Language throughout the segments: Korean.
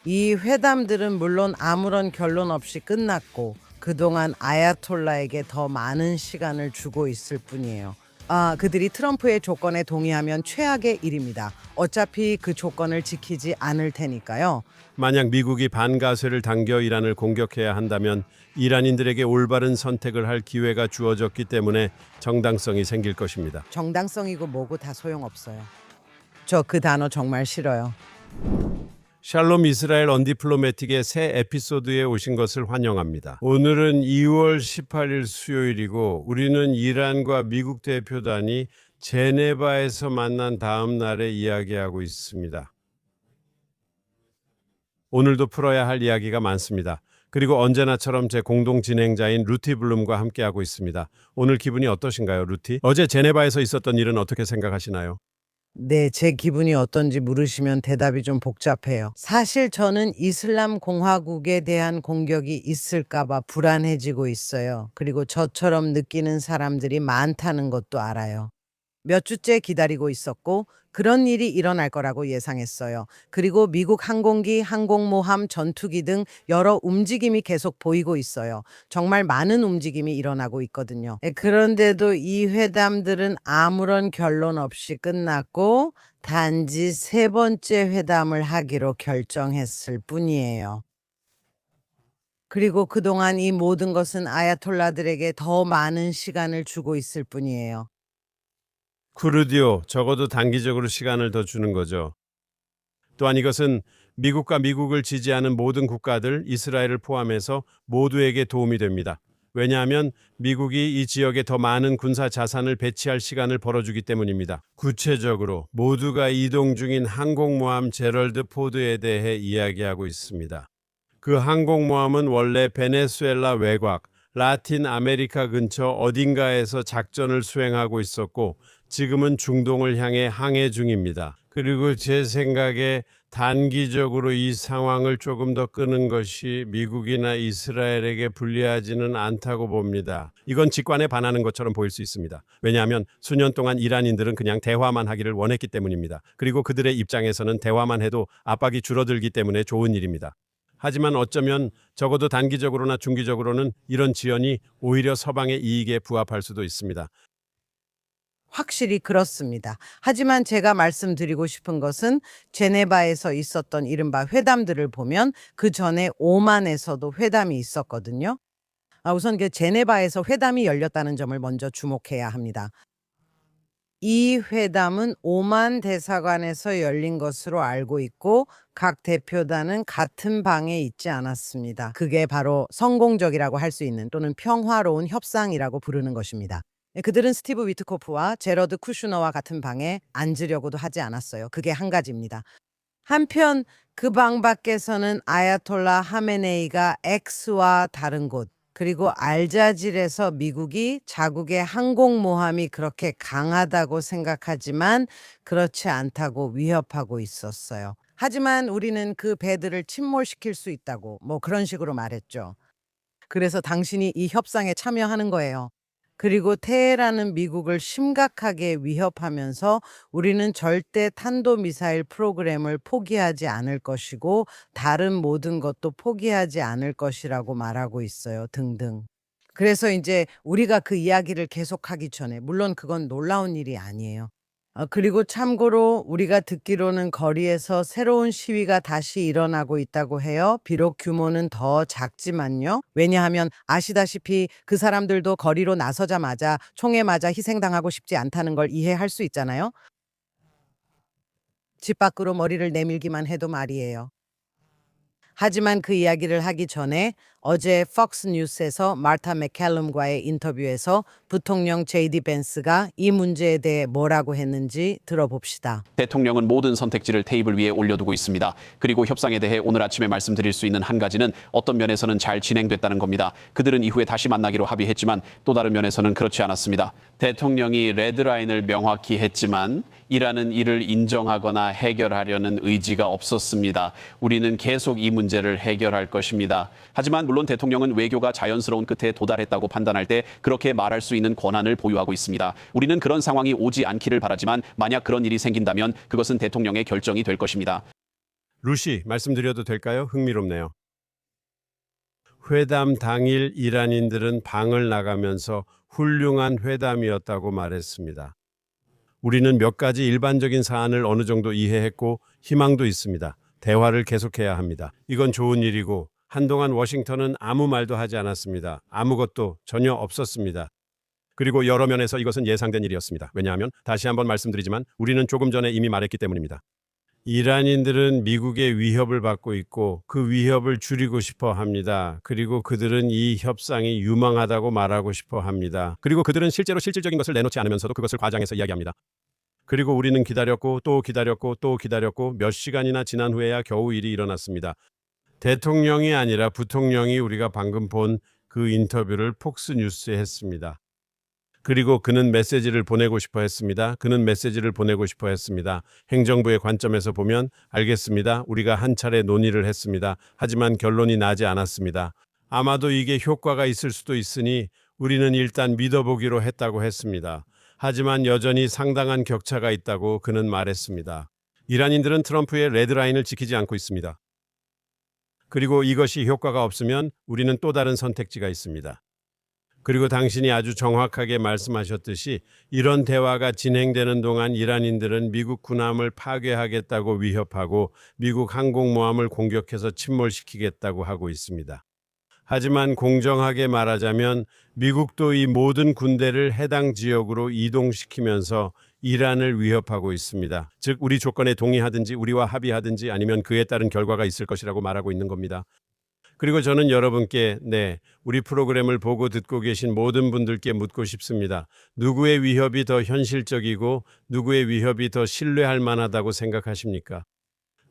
이 회담들은 물론 아무런 결론 없이 끝났고 그동안 아야톨라에게 더 많은 시간을 주고 있을 뿐이에요. 그들이 트럼프의 조건에 동의하면 최악의 일입니다. 어차피 그 조건을 지키지 않을 테니까요. 만약 미국이 반가쇠를 당겨 이란을 공격해야 한다면 이란인들에게 올바른 선택을 할 기회가 주어졌기 때문에 정당성이 생길 것입니다. 정당성이고 뭐고 다 소용없어요. 저 그 단어 정말 싫어요. 샬롬 이스라엘 언디플로매틱의 새 에피소드에 오신 것을 환영합니다. 오늘은 2월 18일 수요일이고 우리는 이란과 미국 대표단이 제네바에서 만난 다음 날에 이야기하고 있습니다. 오늘도 풀어야 할 이야기가 많습니다. 그리고 언제나처럼 제 공동 진행자인 루티 블룸과 함께하고 있습니다. 오늘 기분이 어떠신가요, 루티? 어제 제네바에서 있었던 일은 어떻게 생각하시나요? 네, 제 기분이 어떤지 물으시면 대답이 좀 복잡해요. 사실 저는 이슬람 공화국에 대한 공격이 있을까봐 불안해지고 있어요. 그리고 저처럼 느끼는 사람들이 많다는 것도 알아요. 몇 주째 기다리고 있었고 그런 일이 일어날 거라고 예상했어요. 그리고 미국 항공기, 항공모함, 전투기 등 여러 움직임이 계속 보이고 있어요. 정말 많은 움직임이 일어나고 있거든요. 그런데도 이 회담들은 아무런 결론 없이 끝났고 단지 세 번째 회담을 하기로 결정했을 뿐이에요. 그리고 그동안 이 모든 것은 아야톨라들에게 더 많은 시간을 주고 있을 뿐이에요. 쿠르디오, 적어도 단기적으로 시간을 더 주는 거죠. 또한 이것은 미국과 미국을 지지하는 모든 국가들, 이스라엘을 포함해서 모두에게 도움이 됩니다. 왜냐하면 미국이 이 지역에 더 많은 군사 자산을 배치할 시간을 벌어주기 때문입니다. 구체적으로 모두가 이동 중인 항공모함 제럴드 포드에 대해 이야기하고 있습니다. 그 항공모함은 원래 베네수엘라 외곽, 라틴 아메리카 근처 어딘가에서 작전을 수행하고 있었고 지금은 중동을 향해 항해 중입니다. 그리고 제 생각에 단기적으로 이 상황을 조금 더 끄는 것이 미국이나 이스라엘에게 불리하지는 않다고 봅니다. 이건 직관에 반하는 것처럼 보일 수 있습니다. 왜냐하면 수년 동안 이란인들은 그냥 대화만 하기를 원했기 때문입니다. 그리고 그들의 입장에서는 대화만 해도 압박이 줄어들기 때문에 좋은 일입니다. 하지만 어쩌면 적어도 단기적으로나 중기적으로는 이런 지연이 오히려 서방의 이익에 부합할 수도 있습니다. 확실히 그렇습니다. 하지만 제가 말씀드리고 싶은 것은 제네바에서 있었던 이른바 회담들을 보면 그 전에 오만에서도 회담이 있었거든요. 우선 그 제네바에서 회담이 열렸다는 점을 먼저 주목해야 합니다. 이 회담은 오만 대사관에서 열린 것으로 알고 있고 각 대표단은 같은 방에 있지 않았습니다. 그게 바로 성공적이라고 할 수 있는 또는 평화로운 협상이라고 부르는 것입니다. 그들은 스티브 위트코프와 제러드 쿠슈너와 같은 방에 앉으려고도 하지 않았어요. 그게 한 가지입니다. 한편 그 방 밖에서는 아야톨라 하메네이가 X와 다른 곳 그리고 알자질에서 미국이 자국의 항공모함이 그렇게 강하다고 생각하지만 그렇지 않다고 위협하고 있었어요. 하지만 우리는 그 배들을 침몰시킬 수 있다고 그런 식으로 말했죠. 그래서 당신이 이 협상에 참여하는 거예요. 그리고 테헤란은 미국을 심각하게 위협하면서 우리는 절대 탄도미사일 프로그램을 포기하지 않을 것이고 다른 모든 것도 포기하지 않을 것이라고 말하고 있어요. 등등. 그래서 이제 우리가 그 이야기를 계속하기 전에 물론 그건 놀라운 일이 아니에요. 그리고 참고로 우리가 듣기로는 거리에서 새로운 시위가 다시 일어나고 있다고 해요. 비록 규모는 더 작지만요. 왜냐하면 아시다시피 그 사람들도 거리로 나서자마자 총에 맞아 희생당하고 싶지 않다는 걸 이해할 수 있잖아요. 집 밖으로 머리를 내밀기만 해도 말이에요. 하지만 그 이야기를 하기 전에 어제 폭스 뉴스에서 마르타 맥캘럼과의 인터뷰에서 부통령 제이디 벤스가 이 문제에 대해 뭐라고 했는지 들어봅시다. 대통령은 모든 선택지를 테이블 위에 올려두고 있습니다. 그리고 협상에 대해 오늘 아침에 말씀드릴 수 있는 한 가지는 어떤 면에서는 잘 진행됐다는 겁니다. 그들은 이후에 다시 만나기로 합의했지만 또 다른 면에서는 그렇지 않았습니다. 대통령이 레드라인을 명확히 했지만 이라는 이를 인정하거나 해결하려는 의지가 없었습니다. 우리는 계속 이 문제를 해결할 것입니다. 하지만 물론 대통령은 외교가 자연스러운 끝에 도달했다고 판단할 때 그렇게 말할 수 있는 권한을 보유하고 있습니다. 우리는 그런 상황이 오지 않기를 바라지만 만약 그런 일이 생긴다면 그것은 대통령의 결정이 될 것입니다. 루시, 말씀드려도 될까요? 흥미롭네요. 회담 당일 이란인들은 방을 나가면서 훌륭한 회담이었다고 말했습니다. 우리는 몇 가지 일반적인 사안을 어느 정도 이해했고 희망도 있습니다. 대화를 계속해야 합니다. 이건 좋은 일이고 한동안 워싱턴은 아무 말도 하지 않았습니다. 아무것도 전혀 없었습니다. 그리고 여러 면에서 이것은 예상된 일이었습니다. 왜냐하면 다시 한번 말씀드리지만 우리는 조금 전에 이미 말했기 때문입니다. 이란인들은 미국의 위협을 받고 있고 그 위협을 줄이고 싶어 합니다. 그리고 그들은 이 협상이 유망하다고 말하고 싶어 합니다. 그리고 그들은 실제로 실질적인 것을 내놓지 않으면서도 그것을 과장해서 이야기합니다. 그리고 우리는 기다렸고 또 기다렸고 또 기다렸고 몇 시간이나 지난 후에야 겨우 일이 일어났습니다. 대통령이 아니라 부통령이 우리가 방금 본 그 인터뷰를 폭스뉴스에 했습니다. 그리고 그는 메시지를 보내고 싶어 했습니다. 그는 메시지를 보내고 싶어 했습니다. 행정부의 관점에서 보면 알겠습니다. 우리가 한 차례 논의를 했습니다. 하지만 결론이 나지 않았습니다. 아마도 이게 효과가 있을 수도 있으니 우리는 일단 믿어보기로 했다고 했습니다. 하지만 여전히 상당한 격차가 있다고 그는 말했습니다. 이란인들은 트럼프의 레드라인을 지키지 않고 있습니다. 그리고 이것이 효과가 없으면 우리는 또 다른 선택지가 있습니다. 그리고 당신이 아주 정확하게 말씀하셨듯이 이런 대화가 진행되는 동안 이란인들은 미국 군함을 파괴하겠다고 위협하고 미국 항공모함을 공격해서 침몰시키겠다고 하고 있습니다. 하지만 공정하게 말하자면 미국도 이 모든 군대를 해당 지역으로 이동시키면서 이란을 위협하고 있습니다. 즉 우리 조건에 동의하든지 우리와 합의하든지 아니면 그에 따른 결과가 있을 것이라고 말하고 있는 겁니다. 그리고 저는 여러분께 우리 프로그램을 보고 듣고 계신 모든 분들께 묻고 싶습니다. 누구의 위협이 더 현실적이고 누구의 위협이 더 신뢰할 만하다고 생각하십니까?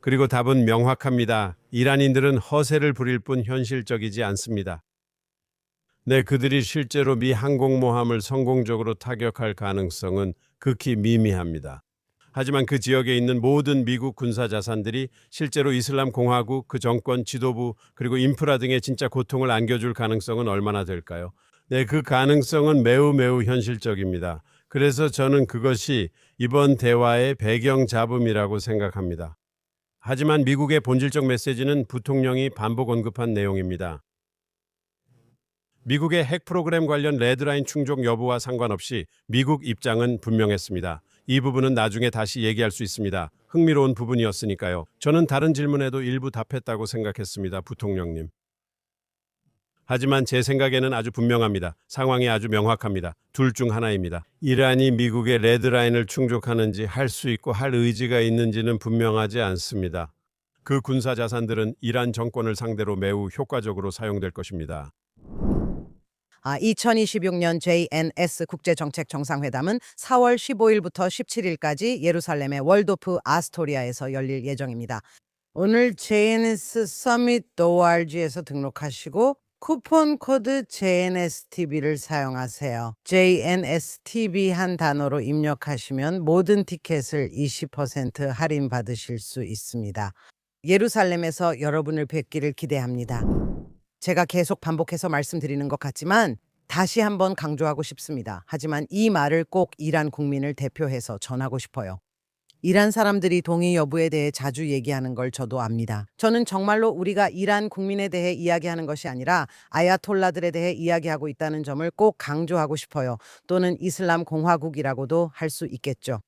그리고 답은 명확합니다. 이란인들은 허세를 부릴 뿐 현실적이지 않습니다. 그들이 실제로 미 항공모함을 성공적으로 타격할 가능성은 극히 미미합니다. 하지만 그 지역에 있는 모든 미국 군사 자산들이 실제로 이슬람 공화국, 그 정권 지도부, 그리고 인프라 등의 진짜 고통을 안겨줄 가능성은 얼마나 될까요? 그 가능성은 매우 현실적입니다. 그래서 저는 그것이 이번 대화의 배경 잡음이라고 생각합니다. 하지만 미국의 본질적 메시지는 부통령이 반복 언급한 내용입니다. 미국의 핵 프로그램 관련 레드라인 충족 여부와 상관없이 미국 입장은 분명했습니다. 이 부분은 나중에 다시 얘기할 수 있습니다. 흥미로운 부분이었으니까요. 저는 다른 질문에도 일부 답했다고 생각했습니다, 부통령님. 하지만 제 생각에는 아주 분명합니다. 상황이 아주 명확합니다. 둘 중 하나입니다. 이란이 미국의 레드라인을 충족하는지 할 수 있고 할 의지가 있는지는 분명하지 않습니다. 그 군사 자산들은 이란 정권을 상대로 매우 효과적으로 사용될 것입니다. 2026년 JNS 국제정책정상회담은 4월 15일부터 17일까지 예루살렘의 월도프 아스토리아에서 열릴 예정입니다. 오늘 JNS summit.org에서 등록하시고 쿠폰 코드 JNSTV를 사용하세요. JNSTV 한 단어로 입력하시면 모든 티켓을 20% 할인받으실 수 있습니다. 예루살렘에서 여러분을 뵙기를 기대합니다. 제가 계속 반복해서 말씀드리는 것 같지만 다시 한번 강조하고 싶습니다. 하지만 이 말을 꼭 이란 국민을 대표해서 전하고 싶어요. 이란 사람들이 동의 여부에 대해 자주 얘기하는 걸 저도 압니다. 저는 정말로 우리가 이란 국민에 대해 이야기하는 것이 아니라 아야톨라들에 대해 이야기하고 있다는 점을 꼭 강조하고 싶어요. 또는 이슬람 공화국이라고도 할 수 있겠죠.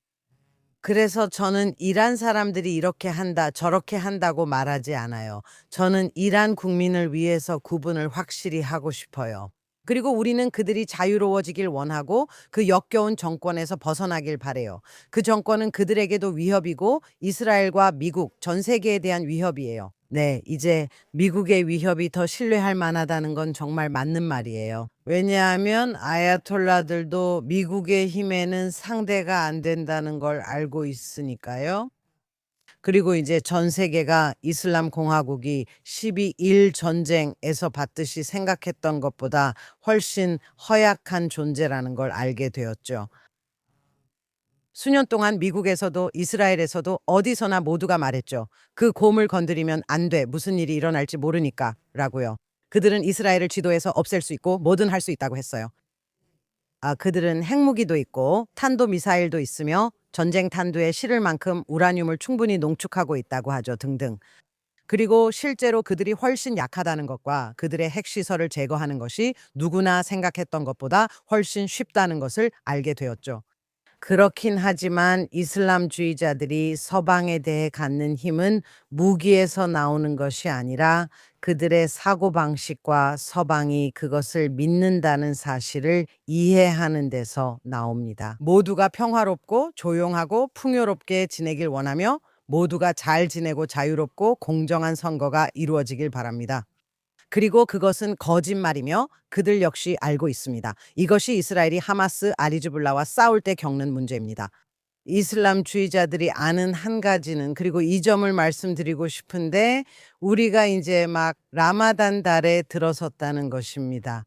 그래서 저는 이란 사람들이 이렇게 한다, 저렇게 한다고 말하지 않아요. 저는 이란 국민을 위해서 구분을 확실히 하고 싶어요. 그리고 우리는 그들이 자유로워지길 원하고 그 역겨운 정권에서 벗어나길 바래요. 그 정권은 그들에게도 위협이고 이스라엘과 미국, 전 세계에 대한 위협이에요. 이제 미국의 위협이 더 신뢰할 만하다는 건 정말 맞는 말이에요. 왜냐하면 아야톨라들도 미국의 힘에는 상대가 안 된다는 걸 알고 있으니까요. 그리고 이제 전 세계가 이슬람 공화국이 12.1 전쟁에서 받듯이 생각했던 것보다 훨씬 허약한 존재라는 걸 알게 되었죠. 수년 동안 미국에서도 이스라엘에서도 어디서나 모두가 말했죠. 그 곰을 건드리면 안 돼. 무슨 일이 일어날지 모르니까 라고요. 그들은 이스라엘을 지도에서 없앨 수 있고 뭐든 할 수 있다고 했어요. 그들은 핵무기도 있고 탄도미사일도 있으며 전쟁 탄두에 실을 만큼 우라늄을 충분히 농축하고 있다고 하죠. 등등. 그리고 실제로 그들이 훨씬 약하다는 것과 그들의 핵시설을 제거하는 것이 누구나 생각했던 것보다 훨씬 쉽다는 것을 알게 되었죠. 그렇긴 하지만 이슬람주의자들이 서방에 대해 갖는 힘은 무기에서 나오는 것이 아니라 그들의 사고방식과 서방이 그것을 믿는다는 사실을 이해하는 데서 나옵니다. 모두가 평화롭고 조용하고 풍요롭게 지내길 원하며 모두가 잘 지내고 자유롭고 공정한 선거가 이루어지길 바랍니다. 그리고 그것은 거짓말이며 그들 역시 알고 있습니다. 이것이 이스라엘이 하마스 아리즈불라와 싸울 때 겪는 문제입니다. 이슬람주의자들이 아는 한 가지는, 그리고 이 점을 말씀드리고 싶은데, 우리가 이제 막 라마단 달에 들어섰다는 것입니다.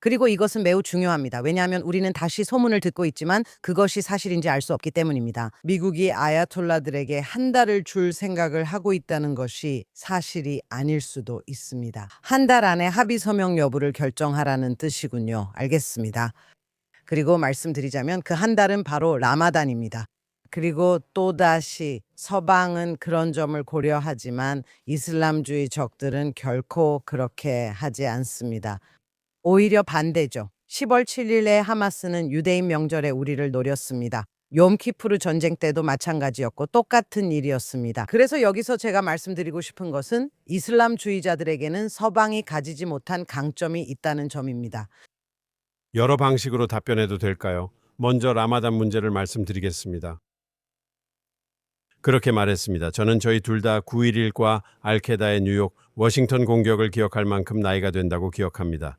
그리고 이것은 매우 중요합니다. 왜냐하면 우리는 다시 소문을 듣고 있지만 그것이 사실인지 알 수 없기 때문입니다. 미국이 아야톨라들에게 한 달을 줄 생각을 하고 있다는 것이 사실이 아닐 수도 있습니다. 한 달 안에 합의 서명 여부를 결정하라는 뜻이군요. 알겠습니다. 그리고 말씀드리자면 그 한 달은 바로 라마단입니다. 그리고 또다시 서방은 그런 점을 고려하지만 이슬람주의 적들은 결코 그렇게 하지 않습니다. 오히려 반대죠. 10월 7일에 하마스는 유대인 명절에 우리를 노렸습니다. 욤키푸르 전쟁 때도 마찬가지였고 똑같은 일이었습니다. 그래서 여기서 제가 말씀드리고 싶은 것은 이슬람주의자들에게는 서방이 가지지 못한 강점이 있다는 점입니다. 여러 방식으로 답변해도 될까요? 먼저 라마단 문제를 말씀드리겠습니다. 그렇게 말했습니다. 저는 저희 둘 다 9.11과 알케다의 뉴욕, 워싱턴 공격을 기억할 만큼 나이가 된다고 기억합니다.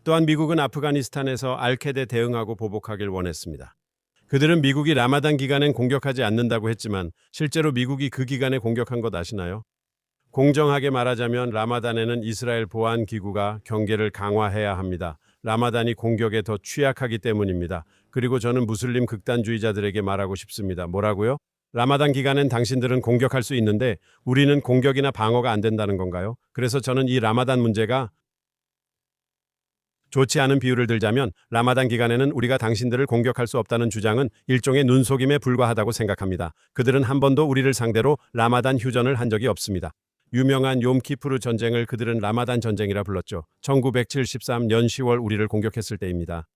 또한 미국은 아프가니스탄에서 알케데 대응하고 보복하길 원했습니다. 그들은 미국이 라마단 기간엔 공격하지 않는다고 했지만 실제로 미국이 그 기간에 공격한 것 아시나요? 공정하게 말하자면 라마단에는 이스라엘 보안기구가 경계를 강화해야 합니다. 라마단이 공격에 더 취약하기 때문입니다. 그리고 저는 무슬림 극단주의자들에게 말하고 싶습니다. 뭐라고요? 라마단 기간엔 당신들은 공격할 수 있는데 우리는 공격이나 방어가 안 된다는 건가요? 그래서 저는 이 라마단 문제가 좋지 않은 비유를 들자면 라마단 기간에는 우리가 당신들을 공격할 수 없다는 주장은 일종의 눈속임에 불과하다고 생각합니다. 그들은 한 번도 우리를 상대로 라마단 휴전을 한 적이 없습니다. 유명한 욤키푸르 전쟁을 그들은 라마단 전쟁이라 불렀죠. 1973년 10월 우리를 공격했을 때입니다.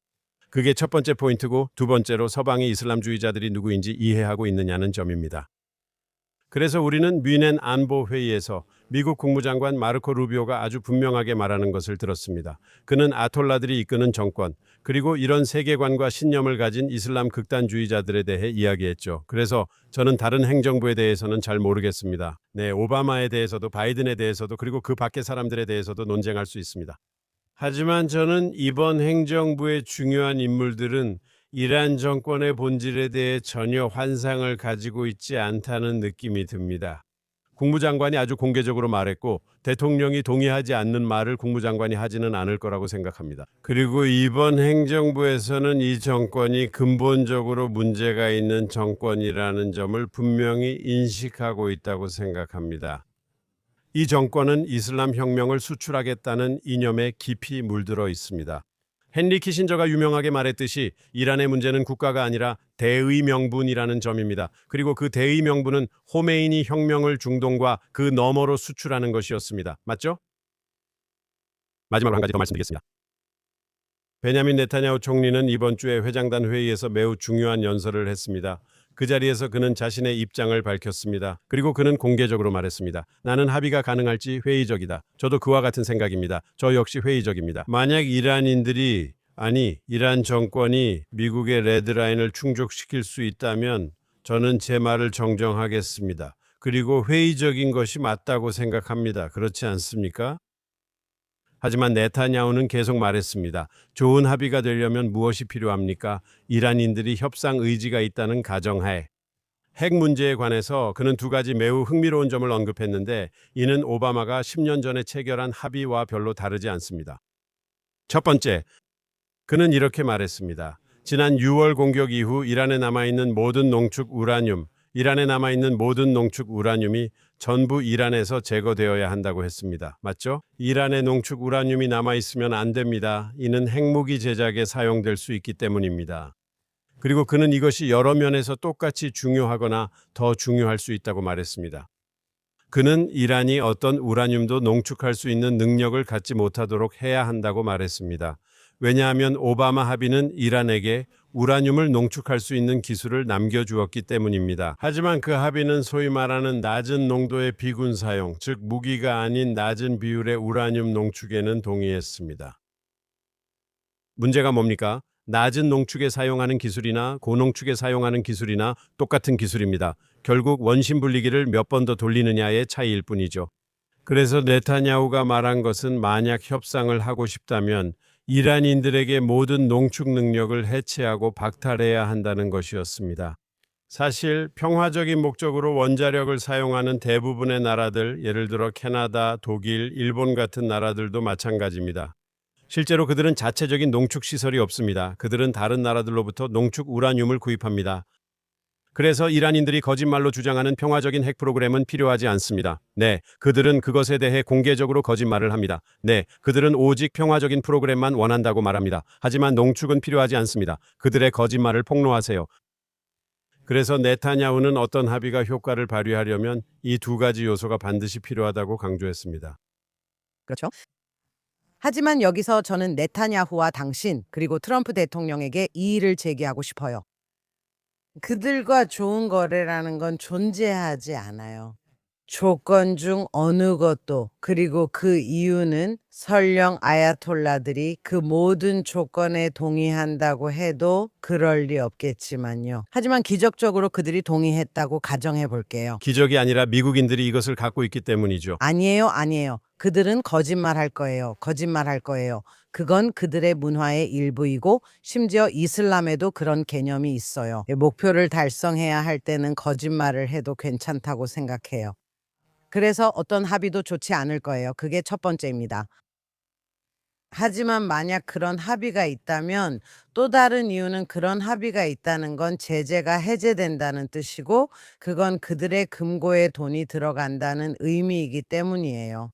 그게 첫 번째 포인트고 두 번째로 서방의 이슬람주의자들이 누구인지 이해하고 있느냐는 점입니다. 그래서 우리는 뮌헨 안보회의에서 미국 국무장관 마르코 루비오가 아주 분명하게 말하는 것을 들었습니다. 그는 아톨라들이 이끄는 정권, 그리고 이런 세계관과 신념을 가진 이슬람 극단주의자들에 대해 이야기했죠. 그래서 저는 다른 행정부에 대해서는 잘 모르겠습니다. 네, 오바마에 대해서도 바이든에 대해서도 그리고 그 밖의 사람들에 대해서도 논쟁할 수 있습니다. 하지만 저는 이번 행정부의 중요한 인물들은 이란 정권의 본질에 대해 전혀 환상을 가지고 있지 않다는 느낌이 듭니다. 국무장관이 아주 공개적으로 말했고 대통령이 동의하지 않는 말을 국무장관이 하지는 않을 거라고 생각합니다. 그리고 이번 행정부에서는 이 정권이 근본적으로 문제가 있는 정권이라는 점을 분명히 인식하고 있다고 생각합니다. 이 정권은 이슬람 혁명을 수출하겠다는 이념에 깊이 물들어 있습니다. 헨리 키신저가 유명하게 말했듯이 이란의 문제는 국가가 아니라 대의 명분이라는 점입니다. 그리고 그 대의 명분은 호메이니 혁명을 중동과 그 너머로 수출하는 것이었습니다. 맞죠? 마지막으로 한 가지 더 말씀드리겠습니다. 베냐민 네타냐후 총리는 이번 주에 회장단 회의에서 매우 중요한 연설을 했습니다. 그 자리에서 그는 자신의 입장을 밝혔습니다. 그리고 그는 공개적으로 말했습니다. 나는 합의가 가능할지 회의적이다. 저도 그와 같은 생각입니다. 저 역시 회의적입니다. 만약 이란 정권이 미국의 레드라인을 충족시킬 수 있다면 저는 제 말을 정정하겠습니다. 그리고 회의적인 것이 맞다고 생각합니다. 그렇지 않습니까? 하지만 네타냐후는 계속 말했습니다. 좋은 합의가 되려면 무엇이 필요합니까? 이란인들이 협상 의지가 있다는 가정하에. 핵 문제에 관해서 그는 두 가지 매우 흥미로운 점을 언급했는데 이는 오바마가 10년 전에 체결한 합의와 별로 다르지 않습니다. 첫 번째, 그는 이렇게 말했습니다. 지난 6월 공격 이후 이란에 남아있는 모든 농축 우라늄이 전부 이란에서 제거되어야 한다고 했습니다. 맞죠? 이란의 농축 우라늄이 남아 있으면 안 됩니다. 이는 핵무기 제작에 사용될 수 있기 때문입니다. 그리고 그는 이것이 여러 면에서 똑같이 중요하거나 더 중요할 수 있다고 말했습니다. 그는 이란이 어떤 우라늄도 농축할 수 있는 능력을 갖지 못하도록 해야 한다고 말했습니다. 왜냐하면 오바마 합의는 이란에게 우라늄을 농축할 수 있는 기술을 남겨주었기 때문입니다. 하지만 그 합의는 소위 말하는 낮은 농도의 비군 사용, 즉 무기가 아닌 낮은 비율의 우라늄 농축에는 동의했습니다. 문제가 뭡니까? 낮은 농축에 사용하는 기술이나 고농축에 사용하는 기술이나 똑같은 기술입니다. 결국 원심 분리기를 몇 번 더 돌리느냐의 차이일 뿐이죠. 그래서 네타냐후가 말한 것은 만약 협상을 하고 싶다면 이란인들에게 모든 농축 능력을 해체하고 박탈해야 한다는 것이었습니다. 사실 평화적인 목적으로 원자력을 사용하는 대부분의 나라들, 예를 들어 캐나다, 독일, 일본 같은 나라들도 마찬가지입니다. 실제로 그들은 자체적인 농축 시설이 없습니다. 그들은 다른 나라들로부터 농축 우라늄을 구입합니다. 그래서 이란인들이 거짓말로 주장하는 평화적인 핵 프로그램은 필요하지 않습니다. 네, 그들은 그것에 대해 공개적으로 거짓말을 합니다. 네, 그들은 오직 평화적인 프로그램만 원한다고 말합니다. 하지만 농축은 필요하지 않습니다. 그들의 거짓말을 폭로하세요. 그래서 네타냐후는 어떤 합의가 효과를 발휘하려면 이 두 가지 요소가 반드시 필요하다고 강조했습니다. 그렇죠? 하지만 여기서 저는 네타냐후와 당신 그리고 트럼프 대통령에게 이의를 제기하고 싶어요. 그들과 좋은 거래라는 건 존재하지 않아요. 조건 중 어느 것도, 그리고 그 이유는 설령 아야톨라들이 그 모든 조건에 동의한다고 해도 그럴 리 없겠지만요. 하지만 기적적으로 그들이 동의했다고 가정해 볼게요. 기적이 아니라 미국인들이 이것을 갖고 있기 때문이죠. 아니에요. 그들은 거짓말할 거예요. 거짓말할 거예요. 그건 그들의 문화의 일부이고 심지어 이슬람에도 그런 개념이 있어요. 목표를 달성해야 할 때는 거짓말을 해도 괜찮다고 생각해요. 그래서 어떤 합의도 좋지 않을 거예요. 그게 첫 번째입니다. 하지만 만약 그런 합의가 있다면 또 다른 이유는 그런 합의가 있다는 건 제재가 해제된다는 뜻이고 그건 그들의 금고에 돈이 들어간다는 의미이기 때문이에요.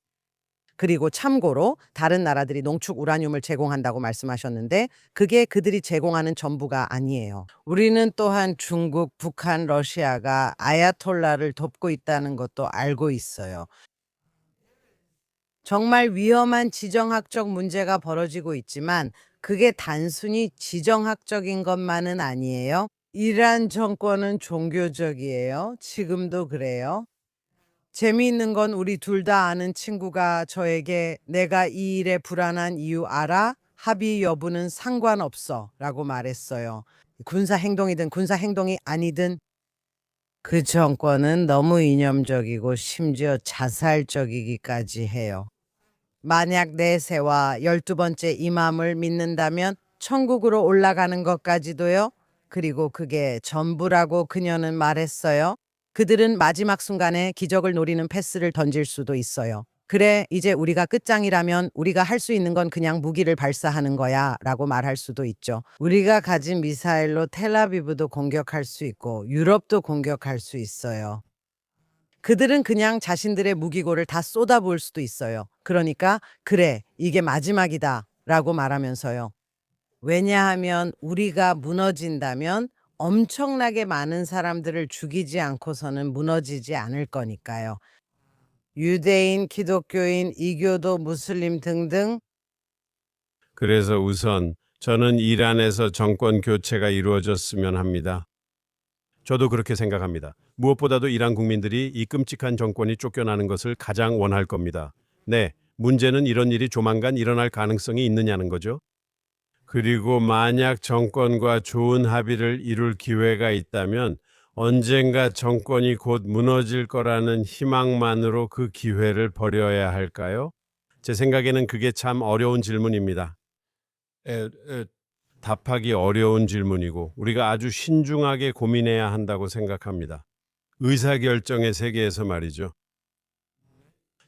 그리고 참고로 다른 나라들이 농축 우라늄을 제공한다고 말씀하셨는데 그게 그들이 제공하는 전부가 아니에요. 우리는 또한 중국, 북한, 러시아가 아야톨라를 돕고 있다는 것도 알고 있어요. 정말 위험한 지정학적 문제가 벌어지고 있지만 그게 단순히 지정학적인 것만은 아니에요. 이란 정권은 종교적이에요. 지금도 그래요. 재미있는 건 우리 둘 다 아는 친구가 저에게 내가 이 일에 불안한 이유 알아? 합의 여부는 상관없어 라고 말했어요. 군사 행동이든 군사 행동이 아니든 그 정권은 너무 이념적이고 심지어 자살적이기까지 해요. 만약 내세와 12번째 이맘을 믿는다면 천국으로 올라가는 것까지도요? 그리고 그게 전부라고 그녀는 말했어요. 그들은 마지막 순간에 기적을 노리는 패스를 던질 수도 있어요. 그래, 이제 우리가 끝장이라면 우리가 할 수 있는 건 그냥 무기를 발사하는 거야 라고 말할 수도 있죠. 우리가 가진 미사일로 텔아비브도 공격할 수 있고 유럽도 공격할 수 있어요. 그들은 그냥 자신들의 무기고를 다 쏟아부을 수도 있어요. 그러니까 그래, 이게 마지막이다 라고 말하면서요. 왜냐하면 우리가 무너진다면 엄청나게 많은 사람들을 죽이지 않고서는 무너지지 않을 거니까요. 유대인, 기독교인, 이교도, 무슬림 등등. 그래서 우선 저는 이란에서 정권 교체가 이루어졌으면 합니다. 저도 그렇게 생각합니다. 무엇보다도 이란 국민들이 이 끔찍한 정권이 쫓겨나는 것을 가장 원할 겁니다. 네, 문제는 이런 일이 조만간 일어날 가능성이 있느냐는 거죠. 그리고 만약 정권과 좋은 합의를 이룰 기회가 있다면 언젠가 정권이 곧 무너질 거라는 희망만으로 그 기회를 버려야 할까요? 제 생각에는 그게 참 어려운 질문입니다. 답하기 어려운 질문이고 우리가 아주 신중하게 고민해야 한다고 생각합니다. 의사결정의 세계에서 말이죠.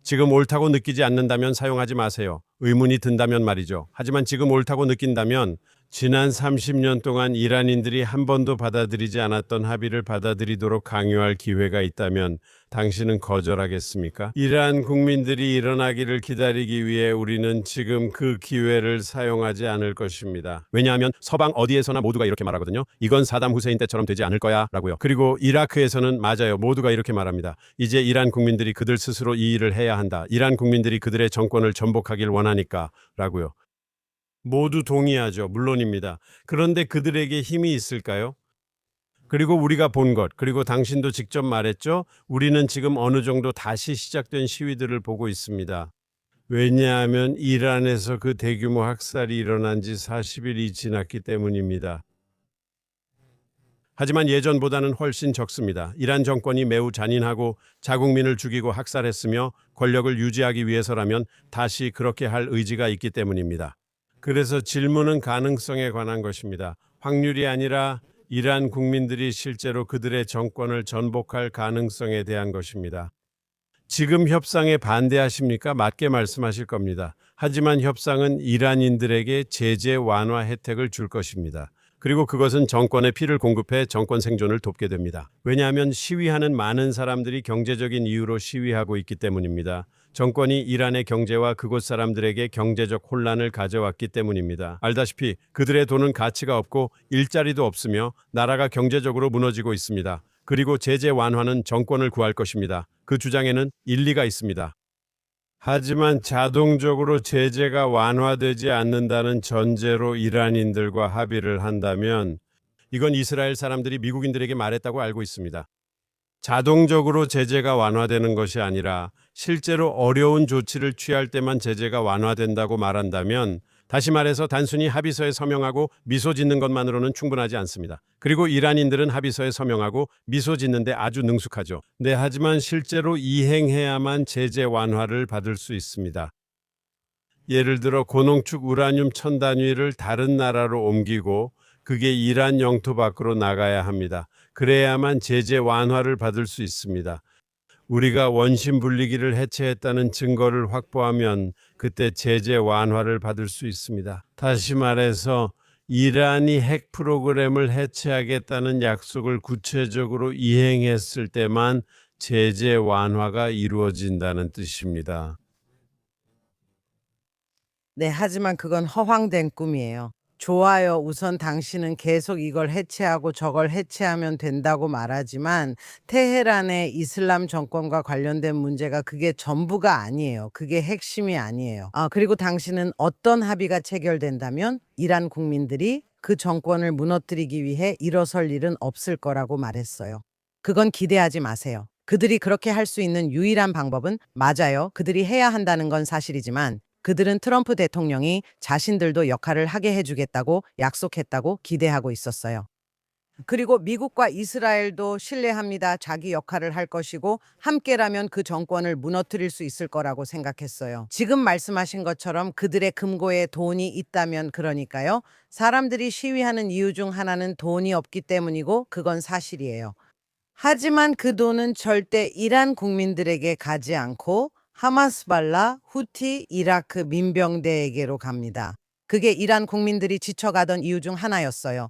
지금 옳다고 느끼지 않는다면 사용하지 마세요. 의문이 든다면 말이죠. 하지만 지금 옳다고 느낀다면 지난 30년 동안 이란인들이 한 번도 받아들이지 않았던 합의를 받아들이도록 강요할 기회가 있다면 당신은 거절하겠습니까? 이란 국민들이 일어나기를 기다리기 위해 우리는 지금 그 기회를 사용하지 않을 것입니다. 왜냐하면 서방 어디에서나 모두가 이렇게 말하거든요. 이건 사담 후세인 때처럼 되지 않을 거야 라고요. 그리고 이라크에서는 맞아요. 모두가 이렇게 말합니다. 이제 이란 국민들이 그들 스스로 이 일을 해야 한다. 이란 국민들이 그들의 정권을 전복하길 원하니까 라고요. 모두 동의하죠. 물론입니다. 그런데 그들에게 힘이 있을까요? 그리고 우리가 본 것, 그리고 당신도 직접 말했죠. 우리는 지금 어느 정도 다시 시작된 시위들을 보고 있습니다. 왜냐하면 이란에서 그 대규모 학살이 일어난 지 40일이 지났기 때문입니다. 하지만 예전보다는 훨씬 적습니다. 이란 정권이 매우 잔인하고 자국민을 죽이고 학살했으며 권력을 유지하기 위해서라면 다시 그렇게 할 의지가 있기 때문입니다. 그래서 질문은 가능성에 관한 것입니다. 확률이 아니라 이란 국민들이 실제로 그들의 정권을 전복할 가능성에 대한 것입니다. 지금 협상에 반대하십니까? 맞게 말씀하실 겁니다. 하지만 협상은 이란인들에게 제재 완화 혜택을 줄 것입니다. 그리고 그것은 정권에 피를 공급해 정권 생존을 돕게 됩니다. 왜냐하면 시위하는 많은 사람들이 경제적인 이유로 시위하고 있기 때문입니다. 정권이 이란의 경제와 그곳 사람들에게 경제적 혼란을 가져왔기 때문입니다. 알다시피 그들의 돈은 가치가 없고 일자리도 없으며 나라가 경제적으로 무너지고 있습니다. 그리고 제재 완화는 정권을 구할 것입니다. 그 주장에는 일리가 있습니다. 하지만 자동적으로 제재가 완화되지 않는다는 전제로 이란인들과 합의를 한다면 이건 이스라엘 사람들이 미국인들에게 말했다고 알고 있습니다. 자동적으로 제재가 완화되는 것이 아니라 실제로 어려운 조치를 취할 때만 제재가 완화된다고 말한다면 다시 말해서 단순히 합의서에 서명하고 미소 짓는 것만으로는 충분하지 않습니다. 그리고 이란인들은 합의서에 서명하고 미소 짓는데 아주 능숙하죠. 네, 하지만 실제로 이행해야만 제재 완화를 받을 수 있습니다. 예를 들어 고농축 우라늄 1000단위를 다른 나라로 옮기고 그게 이란 영토 밖으로 나가야 합니다. 그래야만 제재 완화를 받을 수 있습니다. 우리가 원심 분리기를 해체했다는 증거를 확보하면 그때 제재 완화를 받을 수 있습니다. 다시 말해서 이란이 핵 프로그램을 해체하겠다는 약속을 구체적으로 이행했을 때만 제재 완화가 이루어진다는 뜻입니다. 네, 하지만 그건 허황된 꿈이에요. 좋아요. 우선 당신은 계속 이걸 해체하고 저걸 해체하면 된다고 말하지만 테헤란의 이슬람 정권과 관련된 문제가 그게 전부가 아니에요. 그게 핵심이 아니에요. 그리고 당신은 어떤 합의가 체결된다면 이란 국민들이 그 정권을 무너뜨리기 위해 일어설 일은 없을 거라고 말했어요. 그건 기대하지 마세요. 그들이 그렇게 할 수 있는 유일한 방법은 맞아요. 그들이 해야 한다는 건 사실이지만 그들은 트럼프 대통령이 자신들도 역할을 하게 해주겠다고 약속했다고 기대하고 있었어요. 그리고 미국과 이스라엘도 신뢰합니다. 자기 역할을 할 것이고 함께라면 그 정권을 무너뜨릴 수 있을 거라고 생각했어요. 지금 말씀하신 것처럼 그들의 금고에 돈이 있다면 그러니까요. 사람들이 시위하는 이유 중 하나는 돈이 없기 때문이고 그건 사실이에요. 하지만 그 돈은 절대 이란 국민들에게 가지 않고 하마스발라, 후티, 이라크 민병대에게로 갑니다. 그게 이란 국민들이 지쳐가던 이유 중 하나였어요.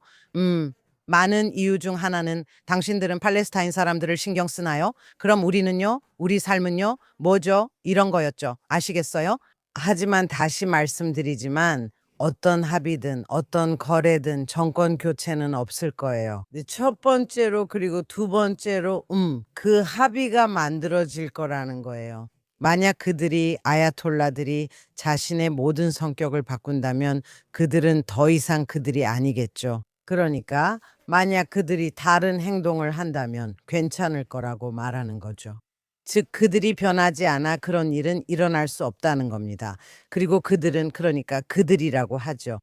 많은 이유 중 하나는 당신들은 팔레스타인 사람들을 신경 쓰나요? 그럼 우리는요? 우리 삶은요? 뭐죠? 이런 거였죠. 아시겠어요? 하지만 다시 말씀드리지만 어떤 합의든 어떤 거래든 정권 교체는 없을 거예요. 첫 번째로 그리고 두 번째로 그 합의가 만들어질 거라는 거예요. 만약 그들이 아야톨라들이 자신의 모든 성격을 바꾼다면 그들은 더 이상 그들이 아니겠죠. 그러니까 만약 그들이 다른 행동을 한다면 괜찮을 거라고 말하는 거죠. 즉 그들이 변하지 않아 그런 일은 일어날 수 없다는 겁니다. 그리고 그들은 그러니까 그들이라고 하죠.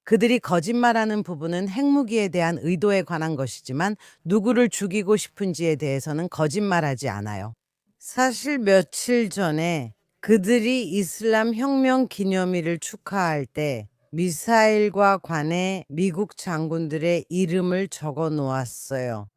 그들이 거짓말하는 부분은 핵무기에 대한 의도에 관한 것이지만 누구를 죽이고 싶은지에 대해서는 거짓말하지 않아요. 사실 며칠 전에 그들이 이슬람 혁명 기념일을 축하할 때 미사일과 관해 미국 장군들의 이름을 적어 놓았어요.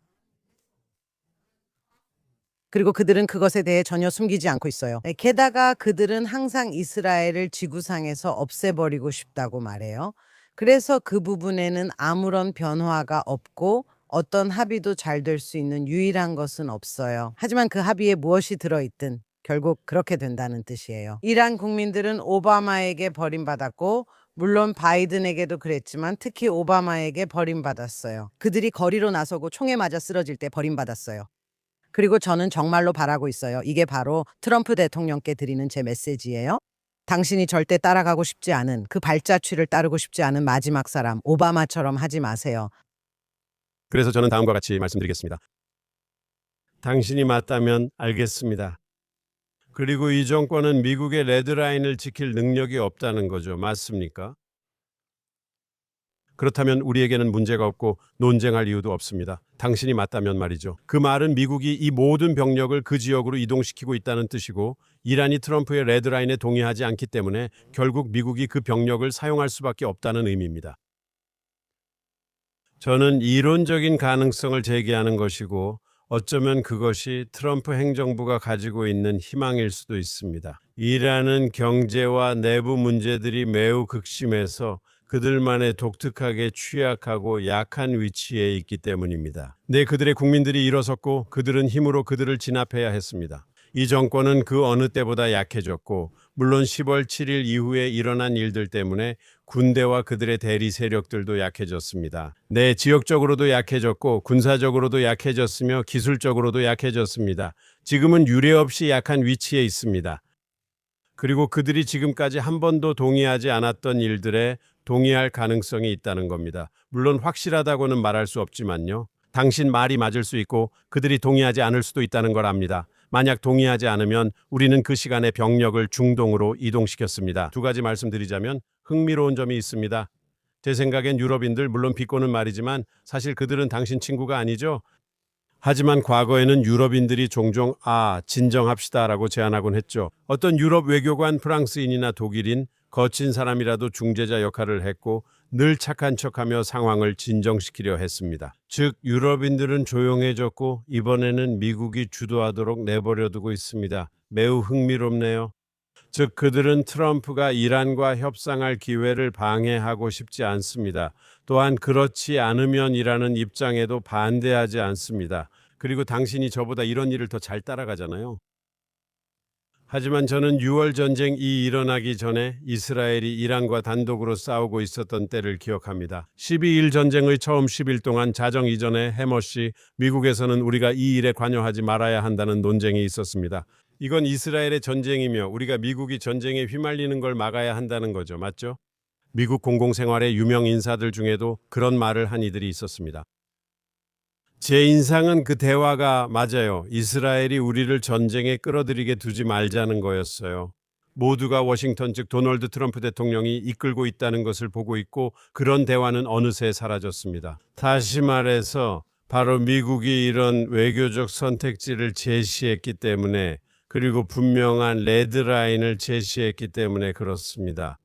그리고 그들은 그것에 대해 전혀 숨기지 않고 있어요. 게다가 그들은 항상 이스라엘을 지구상에서 없애버리고 싶다고 말해요. 그래서 그 부분에는 아무런 변화가 없고 어떤 합의도 잘 될 수 있는 유일한 것은 없어요. 하지만 그 합의에 무엇이 들어있든 결국 그렇게 된다는 뜻이에요. 이란 국민들은 오바마에게 버림받았고 물론 바이든에게도 그랬지만 특히 오바마에게 버림받았어요. 그들이 거리로 나서고 총에 맞아 쓰러질 때 버림받았어요. 그리고 저는 정말로 바라고 있어요. 이게 바로 트럼프 대통령께 드리는 제 메시지예요. 당신이 절대 따라가고 싶지 않은 그 발자취를 따르고 싶지 않은 마지막 사람 오바마처럼 하지 마세요. 그래서 저는 다음과 같이 말씀드리겠습니다. 당신이 맞다면 알겠습니다. 그리고 이 정권은 미국의 레드라인을 지킬 능력이 없다는 거죠. 맞습니까? 그렇다면 우리에게는 문제가 없고 논쟁할 이유도 없습니다. 당신이 맞다면 말이죠. 그 말은 미국이 이 모든 병력을 그 지역으로 이동시키고 있다는 뜻이고 이란이 트럼프의 레드라인에 동의하지 않기 때문에 결국 미국이 그 병력을 사용할 수밖에 없다는 의미입니다. 저는 이론적인 가능성을 제기하는 것이고 어쩌면 그것이 트럼프 행정부가 가지고 있는 희망일 수도 있습니다. 이란은 경제와 내부 문제들이 매우 극심해서 그들만의 독특하게 취약하고 약한 위치에 있기 때문입니다. 네, 그들의 국민들이 일어섰고 그들은 힘으로 그들을 진압해야 했습니다. 이 정권은 그 어느 때보다 약해졌고 물론 10월 7일 이후에 일어난 일들 때문에 군대와 그들의 대리 세력들도 약해졌습니다. 네, 지역적으로도 약해졌고 군사적으로도 약해졌으며 기술적으로도 약해졌습니다. 지금은 유례없이 약한 위치에 있습니다. 그리고 그들이 지금까지 한 번도 동의하지 않았던 일들에 동의할 가능성이 있다는 겁니다. 물론 확실하다고는 말할 수 없지만요. 당신 말이 맞을 수 있고 그들이 동의하지 않을 수도 있다는 걸 압니다. 만약 동의하지 않으면 우리는 그 시간에 병력을 중동으로 이동시켰습니다. 두 가지 말씀드리자면 흥미로운 점이 있습니다. 제 생각엔 유럽인들 물론 비꼬는 말이지만 사실 그들은 당신 친구가 아니죠. 하지만 과거에는 유럽인들이 종종 진정합시다라고 제안하곤 했죠. 어떤 유럽 외교관 프랑스인이나 독일인 거친 사람이라도 중재자 역할을 했고 늘 착한 척하며 상황을 진정시키려 했습니다. 즉 유럽인들은 조용해졌고 이번에는 미국이 주도하도록 내버려두고 있습니다. 매우 흥미롭네요. 즉 그들은 트럼프가 이란과 협상할 기회를 방해하고 싶지 않습니다. 또한 그렇지 않으면이라는 입장에도 반대하지 않습니다. 그리고 당신이 저보다 이런 일을 더 잘 따라가잖아요. 하지만 저는 6월 전쟁이 일어나기 전에 이스라엘이 이란과 단독으로 싸우고 있었던 때를 기억합니다. 12일 전쟁의 처음 10일 동안 자정 이전에 해머시 미국에서는 우리가 이 일에 관여하지 말아야 한다는 논쟁이 있었습니다. 이건 이스라엘의 전쟁이며 우리가 미국이 전쟁에 휘말리는 걸 막아야 한다는 거죠. 맞죠? 미국 공공생활의 유명 인사들 중에도 그런 말을 한 이들이 있었습니다. 제 인상은 그 대화가 맞아요. 이스라엘이 우리를 전쟁에 끌어들이게 두지 말자는 거였어요. 모두가 워싱턴 즉 도널드 트럼프 대통령이 이끌고 있다는 것을 보고 있고 그런 대화는 어느새 사라졌습니다. 다시 말해서 바로 미국이 이런 외교적 선택지를 제시했기 때문에 그리고 분명한 레드라인을 제시했기 때문에 그렇습니다.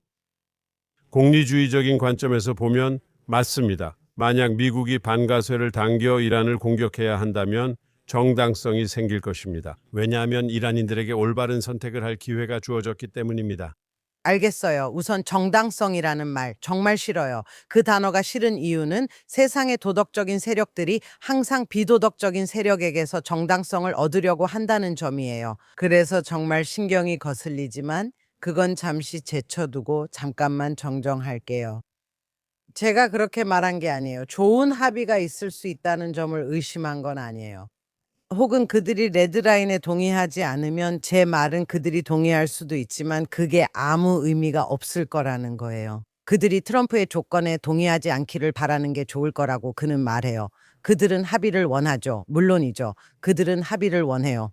공리주의적인 관점에서 보면 맞습니다. 만약 미국이 반가쇠를 당겨 이란을 공격해야 한다면 정당성이 생길 것입니다. 왜냐하면 이란인들에게 올바른 선택을 할 기회가 주어졌기 때문입니다. 알겠어요. 우선 정당성이라는 말 정말 싫어요. 그 단어가 싫은 이유는 세상의 도덕적인 세력들이 항상 비도덕적인 세력에게서 정당성을 얻으려고 한다는 점이에요. 그래서 정말 신경이 거슬리지만 그건 잠시 제쳐두고 잠깐만 정정할게요. 제가 그렇게 말한 게 아니에요. 좋은 합의가 있을 수 있다는 점을 의심한 건 아니에요. 혹은 그들이 레드라인에 동의하지 않으면 제 말은 그들이 동의할 수도 있지만 그게 아무 의미가 없을 거라는 거예요. 그들이 트럼프의 조건에 동의하지 않기를 바라는 게 좋을 거라고 그는 말해요. 그들은 합의를 원하죠. 물론이죠. 그들은 합의를 원해요.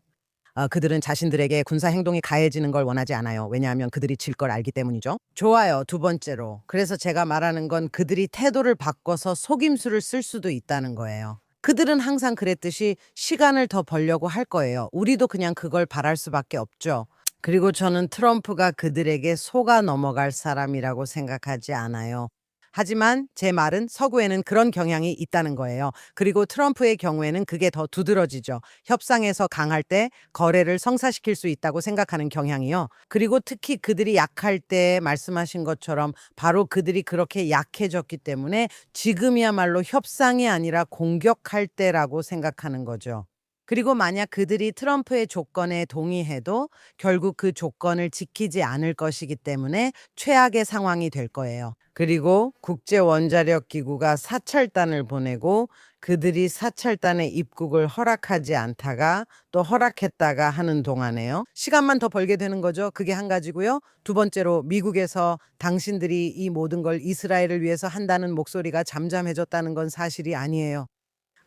그들은 자신들에게 군사 행동이 가해지는 걸 원하지 않아요. 왜냐하면 그들이 질 걸 알기 때문이죠. 좋아요. 두 번째로. 그래서 제가 말하는 건 그들이 태도를 바꿔서 속임수를 쓸 수도 있다는 거예요. 그들은 항상 그랬듯이 시간을 더 벌려고 할 거예요. 우리도 그냥 그걸 바랄 수밖에 없죠. 그리고 저는 트럼프가 그들에게 속아 넘어갈 사람이라고 생각하지 않아요. 하지만 제 말은 서구에는 그런 경향이 있다는 거예요. 그리고 트럼프의 경우에는 그게 더 두드러지죠. 협상에서 강할 때 거래를 성사시킬 수 있다고 생각하는 경향이요. 그리고 특히 그들이 약할 때 말씀하신 것처럼 바로 그들이 그렇게 약해졌기 때문에 지금이야말로 협상이 아니라 공격할 때라고 생각하는 거죠. 그리고 만약 그들이 트럼프의 조건에 동의해도 결국 그 조건을 지키지 않을 것이기 때문에 최악의 상황이 될 거예요. 그리고 국제원자력기구가 사찰단을 보내고 그들이 사찰단의 입국을 허락하지 않다가 또 허락했다가 하는 동안에요. 시간만 더 벌게 되는 거죠. 그게 한 가지고요. 두 번째로 미국에서 당신들이 이 모든 걸 이스라엘을 위해서 한다는 목소리가 잠잠해졌다는 건 사실이 아니에요.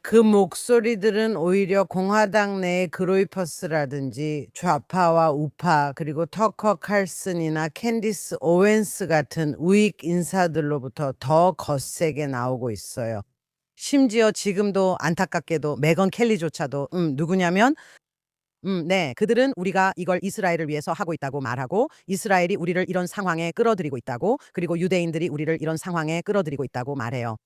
그 목소리들은 오히려 공화당 내의 그로이퍼스라든지 좌파와 우파 그리고 터커 칼슨이나 캔디스 오웬스 같은 우익 인사들로부터 더 거세게 나오고 있어요. 심지어 지금도 안타깝게도 메건 켈리조차도 누구냐면 네. 그들은 우리가 이걸 이스라엘을 위해서 하고 있다고 말하고 이스라엘이 우리를 이런 상황에 끌어들이고 있다고 그리고 유대인들이 우리를 이런 상황에 끌어들이고 있다고 말해요.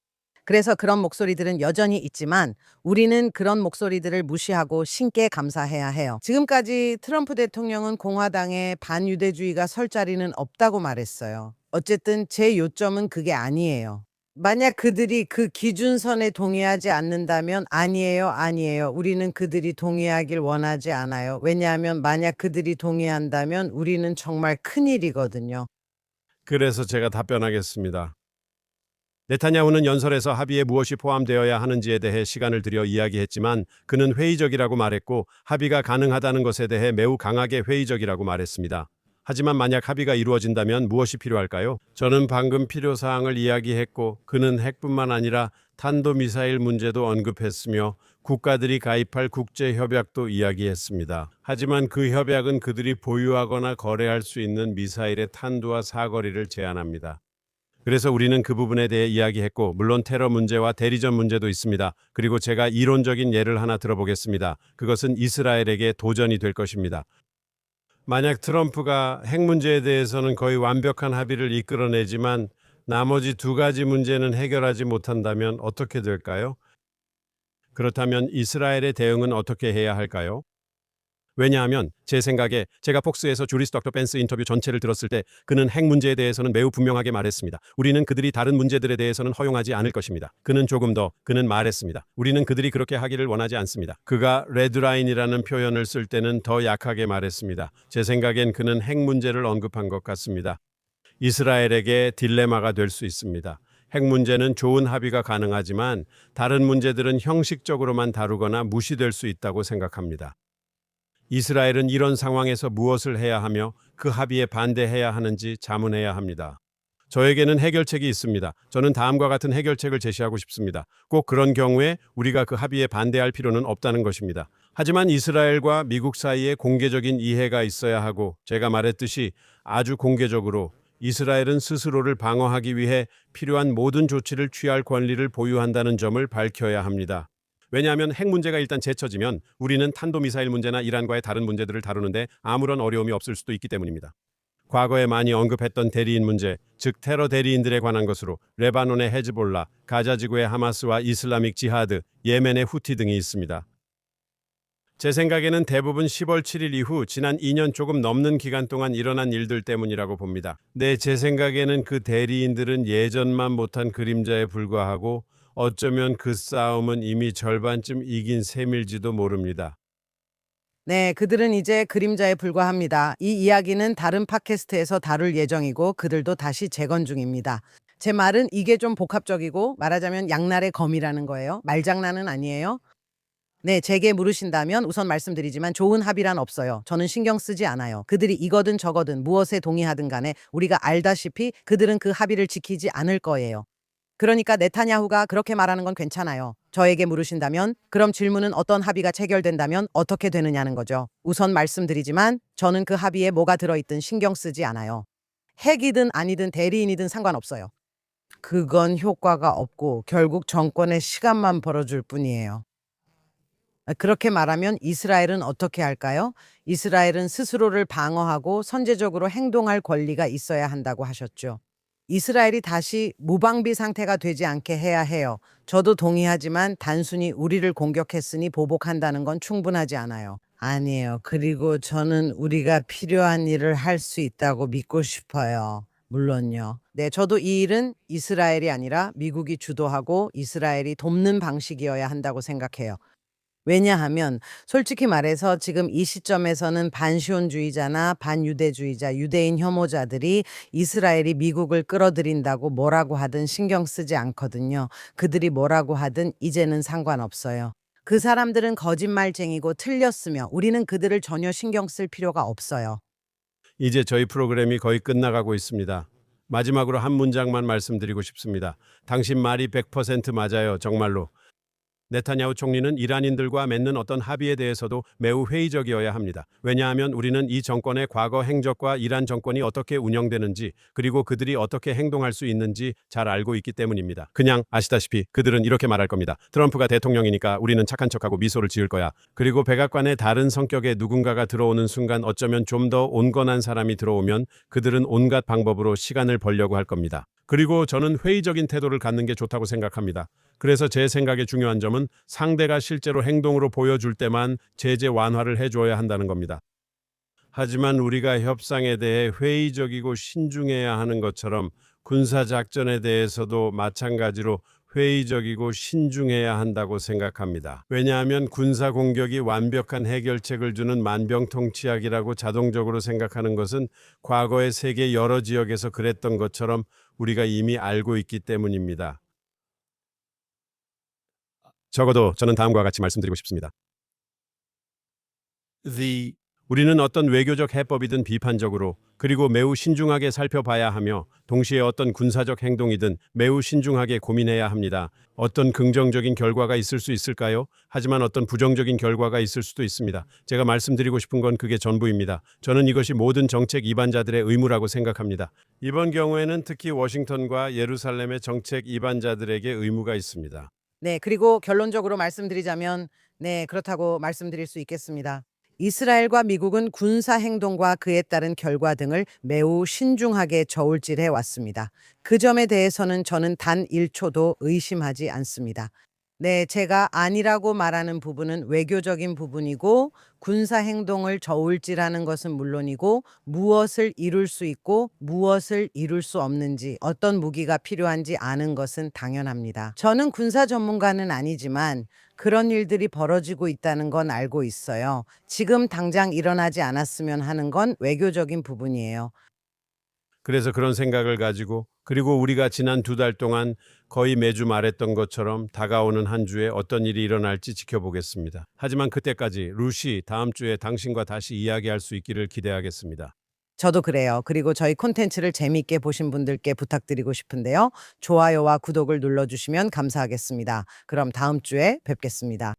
그래서 그런 목소리들은 여전히 있지만 우리는 그런 목소리들을 무시하고 신께 감사해야 해요. 지금까지 트럼프 대통령은 공화당에 반유대주의가 설 자리는 없다고 말했어요. 어쨌든 제 요점은 그게 아니에요. 만약 그들이 그 기준선에 동의하지 않는다면 아니에요, 아니에요. 우리는 그들이 동의하길 원하지 않아요. 왜냐하면 만약 그들이 동의한다면 우리는 정말 큰일이거든요. 그래서 제가 답변하겠습니다. 네타냐후는 연설에서 합의에 무엇이 포함되어야 하는지에 대해 시간을 들여 이야기했지만 그는 회의적이라고 말했고 합의가 가능하다는 것에 대해 매우 강하게 회의적이라고 말했습니다. 하지만 만약 합의가 이루어진다면 무엇이 필요할까요? 저는 방금 필요사항을 이야기했고 그는 핵뿐만 아니라 탄도미사일 문제도 언급했으며 국가들이 가입할 국제협약도 이야기했습니다. 하지만 그 협약은 그들이 보유하거나 거래할 수 있는 미사일의 탄두와 사거리를 제한합니다. 그래서 우리는 그 부분에 대해 이야기했고 물론 테러 문제와 대리전 문제도 있습니다. 그리고 제가 이론적인 예를 하나 들어보겠습니다. 그것은 이스라엘에게 도전이 될 것입니다. 만약 트럼프가 핵 문제에 대해서는 거의 완벽한 합의를 이끌어내지만 나머지 두 가지 문제는 해결하지 못한다면 어떻게 될까요? 그렇다면 이스라엘의 대응은 어떻게 해야 할까요? 왜냐하면 제 생각에 제가 폭스에서 주리스 덕터 펜스 인터뷰 전체를 들었을 때 그는 핵 문제에 대해서는 매우 분명하게 말했습니다. 우리는 그들이 다른 문제들에 대해서는 허용하지 않을 것입니다. 그는 말했습니다. 우리는 그들이 그렇게 하기를 원하지 않습니다. 그가 레드라인이라는 표현을 쓸 때는 더 약하게 말했습니다. 제 생각엔 그는 핵 문제를 언급한 것 같습니다. 이스라엘에게 딜레마가 될 수 있습니다. 핵 문제는 좋은 합의가 가능하지만 다른 문제들은 형식적으로만 다루거나 무시될 수 있다고 생각합니다. 이스라엘은 이런 상황에서 무엇을 해야 하며 그 합의에 반대해야 하는지 자문해야 합니다. 저에게는 해결책이 있습니다. 저는 다음과 같은 해결책을 제시하고 싶습니다. 꼭 그런 경우에 우리가 그 합의에 반대할 필요는 없다는 것입니다. 하지만 이스라엘과 미국 사이에 공개적인 이해가 있어야 하고 제가 말했듯이 아주 공개적으로 이스라엘은 스스로를 방어하기 위해 필요한 모든 조치를 취할 권리를 보유한다는 점을 밝혀야 합니다. 왜냐하면 핵 문제가 일단 제쳐지면 우리는 탄도미사일 문제나 이란과의 다른 문제들을 다루는데 아무런 어려움이 없을 수도 있기 때문입니다. 과거에 많이 언급했던 대리인 문제, 즉 테러 대리인들에 관한 것으로 레바논의 헤즈볼라, 가자 지구의 하마스와 이슬라믹 지하드, 예멘의 후티 등이 있습니다. 제 생각에는 대부분 10월 7일 이후 지난 2년 조금 넘는 기간 동안 일어난 일들 때문이라고 봅니다. 제 생각에는 그 대리인들은 예전만 못한 그림자에 불과하고 어쩌면 그 싸움은 이미 절반쯤 이긴 셈일지도 모릅니다. 네, 그들은 이제 그림자에 불과합니다. 이 이야기는 다른 팟캐스트에서 다룰 예정이고 그들도 다시 재건 중입니다. 제 말은 이게 좀 복합적이고 말하자면 양날의 검이라는 거예요. 말장난은 아니에요. 네, 제게 물으신다면 우선 말씀드리지만 좋은 합의란 없어요. 저는 신경 쓰지 않아요. 그들이 이거든 저거든 무엇에 동의하든 간에 우리가 알다시피 그들은 그 합의를 지키지 않을 거예요. 그러니까 네타냐후가 그렇게 말하는 건 괜찮아요. 저에게 물으신다면 그럼 질문은 어떤 합의가 체결된다면 어떻게 되느냐는 거죠. 우선 말씀드리지만 저는 그 합의에 뭐가 들어있든 신경 쓰지 않아요. 핵이든 아니든 대리인이든 상관없어요. 그건 효과가 없고 결국 정권의 시간만 벌어줄 뿐이에요. 그렇게 말하면 이스라엘은 어떻게 할까요? 이스라엘은 스스로를 방어하고 선제적으로 행동할 권리가 있어야 한다고 하셨죠. 이스라엘이 다시 무방비 상태가 되지 않게 해야 해요. 저도 동의하지만 단순히 우리를 공격했으니 보복한다는 건 충분하지 않아요. 아니에요. 그리고 저는 우리가 필요한 일을 할 수 있다고 믿고 싶어요. 물론요. 네, 저도 이 일은 이스라엘이 아니라 미국이 주도하고 이스라엘이 돕는 방식이어야 한다고 생각해요. 왜냐하면 솔직히 말해서 지금 이 시점에서는 반시온주의자나 반유대주의자, 유대인 혐오자들이 이스라엘이 미국을 끌어들인다고 뭐라고 하든 신경 쓰지 않거든요. 그들이 뭐라고 하든 이제는 상관없어요. 그 사람들은 거짓말쟁이고 틀렸으며 우리는 그들을 전혀 신경 쓸 필요가 없어요. 이제 저희 프로그램이 거의 끝나가고 있습니다. 마지막으로 한 문장만 말씀드리고 싶습니다. 당신 말이 100% 맞아요. 정말로. 네타냐후 총리는 이란인들과 맺는 어떤 합의에 대해서도 매우 회의적이어야 합니다. 왜냐하면 우리는 이 정권의 과거 행적과 이란 정권이 어떻게 운영되는지 그리고 그들이 어떻게 행동할 수 있는지 잘 알고 있기 때문입니다. 그냥 아시다시피 그들은 이렇게 말할 겁니다. 트럼프가 대통령이니까 우리는 착한 척하고 미소를 지을 거야. 그리고 백악관에 다른 성격의 누군가가 들어오는 순간 어쩌면 좀 더 온건한 사람이 들어오면 그들은 온갖 방법으로 시간을 벌려고 할 겁니다. 그리고 저는 회의적인 태도를 갖는 게 좋다고 생각합니다. 그래서 제 생각에 중요한 점은 상대가 실제로 행동으로 보여줄 때만 제재 완화를 해줘야 한다는 겁니다. 하지만 우리가 협상에 대해 회의적이고 신중해야 하는 것처럼 군사작전에 대해서도 마찬가지로 회의적이고 신중해야 한다고 생각합니다. 왜냐하면 군사 공격이 완벽한 해결책을 주는 만병통치약이라고 자동적으로 생각하는 것은 과거의 세계 여러 지역에서 그랬던 것처럼 우리가 이미 알고 있기 때문입니다. 적어도 저는 다음과 같이 말씀드리고 싶습니다. 우리는 어떤 외교적 해법이든 비판적으로 그리고 매우 신중하게 살펴봐야 하며 동시에 어떤 군사적 행동이든 매우 신중하게 고민해야 합니다. 어떤 긍정적인 결과가 있을 수 있을까요? 하지만 어떤 부정적인 결과가 있을 수도 있습니다. 제가 말씀드리고 싶은 건 그게 전부입니다. 저는 이것이 모든 정책 이반자들의 의무라고 생각합니다. 이번 경우에는 특히 워싱턴과 예루살렘의 정책 이반자들에게 의무가 있습니다. 네, 그리고 결론적으로 말씀드리자면 네, 그렇다고 말씀드릴 수 있겠습니다. 이스라엘과 미국은 군사 행동과 그에 따른 결과 등을 매우 신중하게 저울질해 왔습니다. 그 점에 대해서는 저는 단 1초도 의심하지 않습니다. 네, 제가 아니라고 말하는 부분은 외교적인 부분이고 군사 행동을 저울질하는 것은 물론이고 무엇을 이룰 수 있고 무엇을 이룰 수 없는지 어떤 무기가 필요한지 아는 것은 당연합니다. 저는 군사 전문가는 아니지만 그런 일들이 벌어지고 있다는 건 알고 있어요. 지금 당장 일어나지 않았으면 하는 건 외교적인 부분이에요. 그래서 그런 생각을 가지고 그리고 우리가 지난 2달 동안 거의 매주 말했던 것처럼 다가오는 한 주에 어떤 일이 일어날지 지켜보겠습니다. 하지만 그때까지 루시 다음 주에 당신과 다시 이야기할 수 있기를 기대하겠습니다. 저도 그래요. 그리고 저희 콘텐츠를 재미있게 보신 분들께 부탁드리고 싶은데요. 좋아요와 구독을 눌러주시면 감사하겠습니다. 그럼 다음 주에 뵙겠습니다.